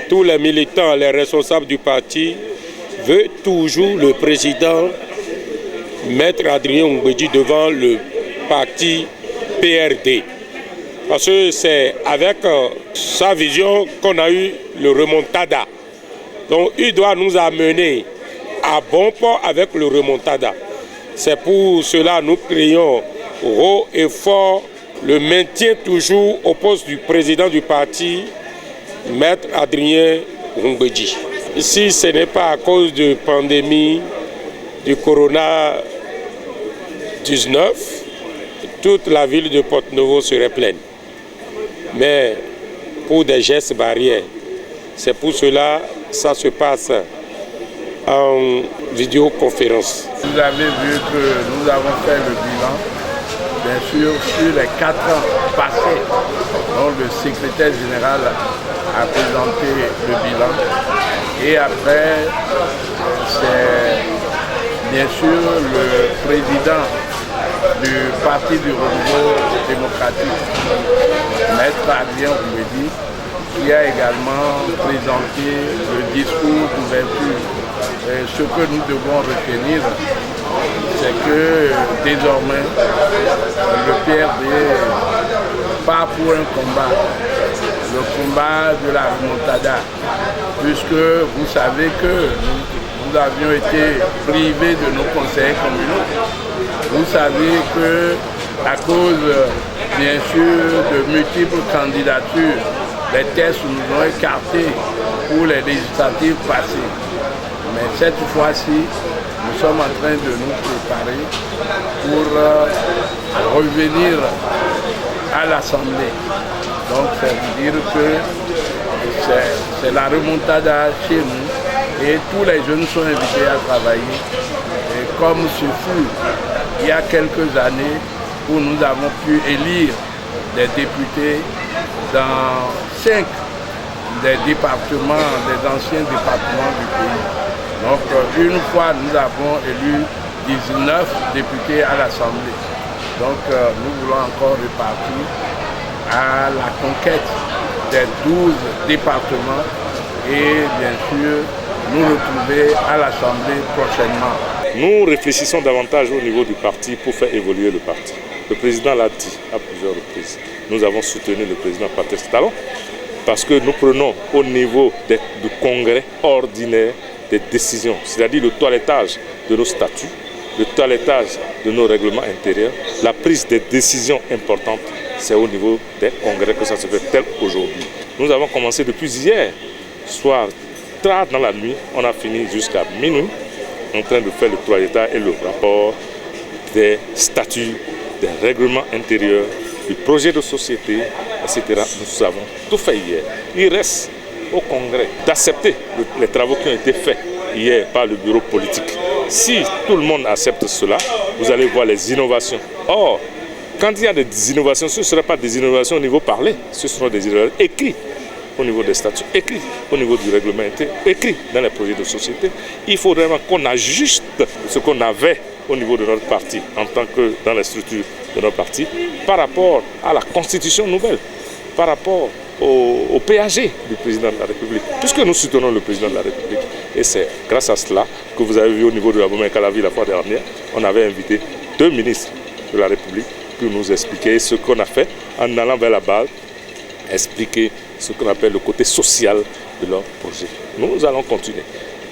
Tous les militants, les responsables du parti veulent toujours le président Maître Adrien Ngouedji devant le parti PRD. Parce que c'est avec sa vision qu'on a eu le remontada. Donc il doit nous amener à bon port avec le remontada. C'est pour cela que nous crions haut et fort le maintien toujours au poste du président du parti, Maître Adrien Ngouedji. Si ce n'est pas à cause de pandémie du corona-19, toute la ville de Porto-Novo serait pleine. Mais pour des gestes barrières, c'est pour cela que ça se passe en vidéoconférence. Vous avez vu que nous avons fait le bilan, bien sûr, sur les 4 ans passés. Donc le secrétaire général a présenté le bilan. Et après, c'est bien sûr le président du Parti du Renouveau démocratique, Maître Adrien Ngouedji, qui a également présenté le discours d'ouverture. Ce que nous devons retenir, c'est que désormais, le PRD part pour un combat, le combat de la remontada, puisque vous savez que nous avions été privés de nos conseillers communaux. Vous savez que à cause, bien sûr, de multiples candidatures, les tests nous ont écartés pour les législatives passées. Mais cette fois-ci, nous sommes en train de nous préparer pour revenir à l'Assemblée. Donc, ça veut dire que c'est la remontada chez nous et tous les jeunes sont invités à travailler. Et comme ce fut il y a quelques années où nous avons pu élire des députés dans 5 des départements, des anciens départements du pays. Donc une fois, nous avons élu 19 députés à l'Assemblée. Donc nous voulons encore repartir à la conquête des 12 départements et bien sûr nous retrouver à l'Assemblée prochainement. Nous réfléchissons davantage au niveau du parti pour faire évoluer le parti. Le président l'a dit à plusieurs reprises. Nous avons soutenu le président Patrice Talon parce que nous prenons au niveau du congrès ordinaire des décisions, c'est-à-dire le toilettage de nos statuts, le toilettage de nos règlements intérieurs, la prise des décisions importantes, c'est au niveau des congrès que ça se fait tel qu'aujourd'hui. Nous avons commencé depuis hier soir, tard dans la nuit, on a fini jusqu'à minuit en train de faire le toilettage et le rapport des statuts, des règlements intérieurs, du projet de société, etc. Nous avons tout fait hier. Il reste au Congrès d'accepter les travaux qui ont été faits hier par le bureau politique. Si tout le monde accepte cela, vous allez voir les innovations. Or, quand il y a des innovations, ce ne sera pas des innovations au niveau parlé, ce seront des innovations écrites au niveau des statuts, écrits au niveau du règlement intérieur, écrits dans les projets de société. Il faut vraiment qu'on ajuste ce qu'on avait au niveau de notre parti, en tant que dans les structures de notre parti, par rapport à la constitution nouvelle, par rapport au PAG du président de la République, puisque nous soutenons le président de la République. Et c'est grâce à cela que vous avez vu au niveau de la Bomé-Calavi la fois dernière, on avait invité 2 ministres de la République pour nous expliquer ce qu'on a fait en allant vers la base, expliquer ce qu'on appelle le côté social de leur projet. Nous allons continuer.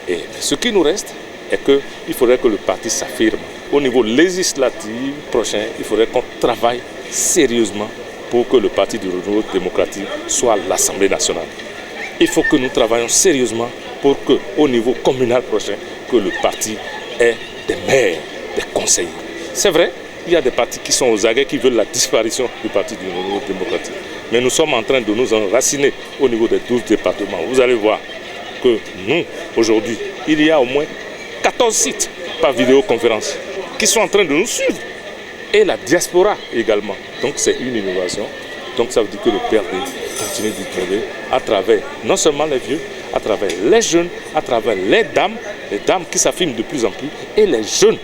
Et ce qui nous reste est qu'il faudrait que le parti s'affirme. Au niveau législatif prochain, il faudrait qu'on travaille sérieusement pour que le Parti du Renouveau démocratique soit l'Assemblée nationale. Il faut que nous travaillions sérieusement pour qu'au niveau communal prochain, que le parti ait des maires, des conseillers. C'est vrai, il y a des partis qui sont aux aguets, qui veulent la disparition du Parti du Renouveau démocratique. Mais nous sommes en train de nous enraciner au niveau des 12 départements. Vous allez voir que nous, aujourd'hui, il y a au moins 14 sites par vidéoconférence qui sont en train de nous suivre. Et la diaspora également. Donc c'est une innovation. Donc ça veut dire que le PRD continue d'y trouver à travers non seulement les vieux, à travers les jeunes, à travers les dames qui s'affirment de plus en plus, et les jeunes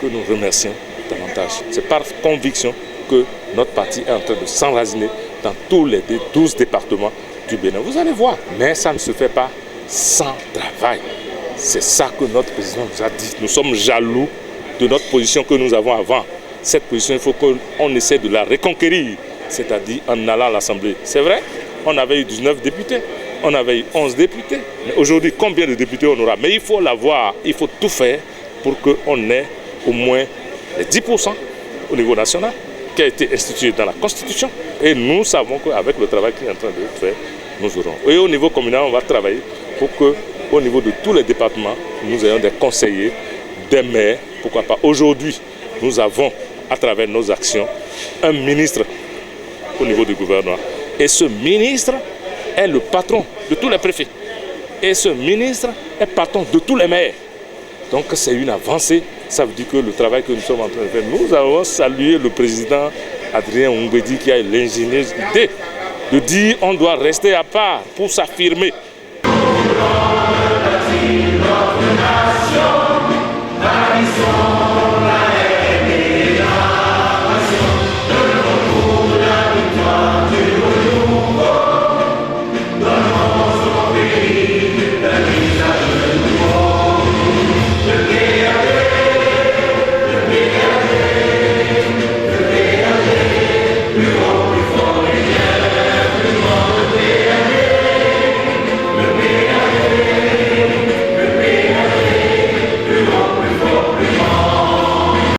que nous remercions davantage. C'est par conviction que notre parti est en train de s'enraciner dans tous les 12 départements du Bénin. Vous allez voir. Mais ça ne se fait pas sans travail. C'est ça que notre président nous a dit. Nous sommes jaloux de notre position que nous avons avant. Cette position, il faut qu'on essaie de la reconquérir, c'est-à-dire en allant à l'Assemblée. C'est vrai, on avait eu 19 députés, on avait eu 11 députés. Mais aujourd'hui, combien de députés on aura? Mais il faut l'avoir, il faut tout faire pour qu'on ait au moins les 10% au niveau national qui a été institué dans la Constitution. Et nous savons qu'avec le travail qui est en train de faire, nous aurons. Et au niveau communal, on va travailler pour qu'au niveau de tous les départements, nous ayons des conseillers, des maires, pourquoi pas. Aujourd'hui, nous avons, à travers nos actions, un ministre au niveau du gouvernement. Et ce ministre est le patron de tous les préfets. Et ce ministre est patron de tous les maires. Donc c'est une avancée. Ça veut dire que le travail que nous sommes en train de faire, nous avons salué le président Adrien Oumbedi qui a eu l'ingénieuse idée de dire qu'on doit rester à part pour s'affirmer.